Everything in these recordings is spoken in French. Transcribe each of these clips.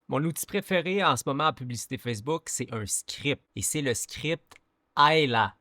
Mon outil préféré en ce moment en publicité Facebook, c'est un script. Et c'est le script AILA.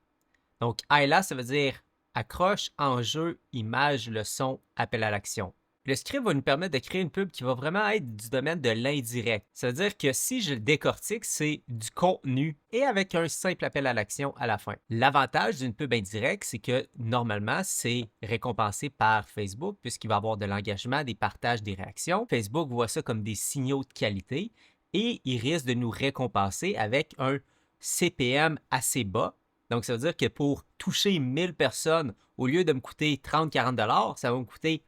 Donc, AILA, ça veut dire accroche, enjeu, image, leçon, appel à l'action. Le script va nous permettre de créer une pub qui va vraiment être du domaine de l'indirect. Ça veut dire que si je le décortique, c'est du contenu et avec un simple appel à l'action à la fin. L'avantage d'une pub indirecte, c'est que normalement, c'est récompensé par Facebook puisqu'il va y avoir de l'engagement, des partages, des réactions. Facebook voit ça comme des signaux de qualité et il risque de nous récompenser avec un CPM assez bas. Donc, ça veut dire que pour toucher 1000 personnes, au lieu de me coûter 30-40 $, ça va me coûter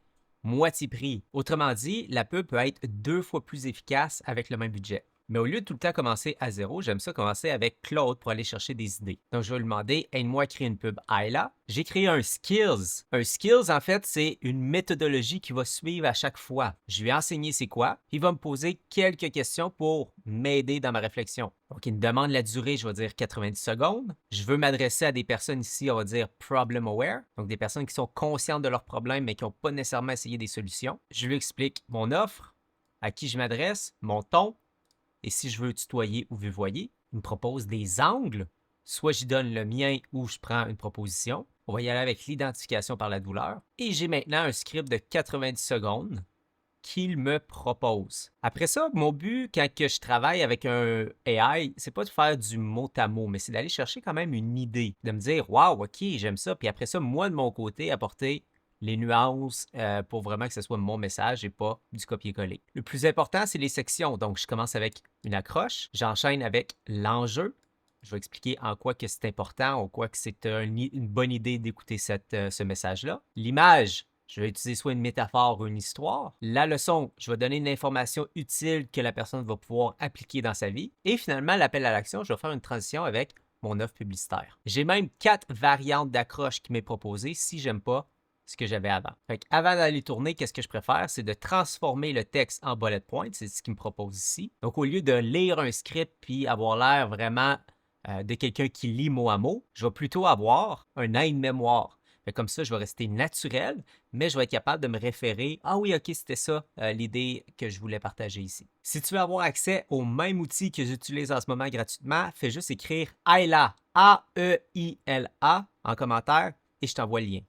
moitié prix. Autrement dit, la pub peut être 2 fois plus efficace avec le même budget. Mais au lieu de tout le temps commencer à zéro, j'aime ça commencer avec Claude pour aller chercher des idées. Donc, je vais lui demander, aide-moi à créer une pub Ayla. J'ai créé un Skills. Un Skills, en fait, c'est une méthodologie qui va suivre à chaque fois. Je lui ai enseigné c'est quoi. Il va me poser quelques questions pour m'aider dans ma réflexion. Donc, il me demande la durée, je vais dire 90 secondes. Je veux m'adresser à des personnes ici, on va dire problem aware, donc des personnes qui sont conscientes de leurs problèmes mais qui n'ont pas nécessairement essayé des solutions. Je lui explique mon offre, à qui je m'adresse, mon ton, et si je veux tutoyer ou vuvoyer. Il me propose des angles. Soit j'y donne le mien ou je prends une proposition. On va y aller avec l'identification par la douleur. Et j'ai maintenant un script de 90 secondes qu'il me propose. Après ça, mon but quand que je travaille avec un AI, c'est pas de faire du mot à mot, mais c'est d'aller chercher quand même une idée, de me dire waouh, ok, j'aime ça, puis après ça, moi de mon côté, apporter les nuances pour vraiment que ce soit mon message et pas du copier-coller. Le plus important, c'est les sections. Donc, je commence avec une accroche, j'enchaîne avec l'enjeu. Je vais expliquer en quoi que c'est important, en quoi que c'est une bonne idée d'écouter ce message-là. L'image, je vais utiliser soit une métaphore ou une histoire. La leçon, je vais donner une information utile que la personne va pouvoir appliquer dans sa vie. Et finalement, l'appel à l'action, je vais faire une transition avec mon offre publicitaire. J'ai même 4 variantes d'accroche qui m'est proposée si j'aime pas ce que j'avais avant. Fait avant d'aller tourner, qu'est-ce que je préfère? C'est de transformer le texte en bullet point. C'est ce qu'il me propose ici. Donc, au lieu de lire un script puis avoir l'air vraiment de quelqu'un qui lit mot à mot, je vais plutôt avoir un aide-mémoire. Comme ça, je vais rester naturel, mais je vais être capable de me référer. Ah oui, ok, c'était ça l'idée que je voulais partager ici. Si tu veux avoir accès au même outil que j'utilise en ce moment gratuitement, fais juste écrire AILA, A-E-I-L-A en commentaire et je t'envoie le lien.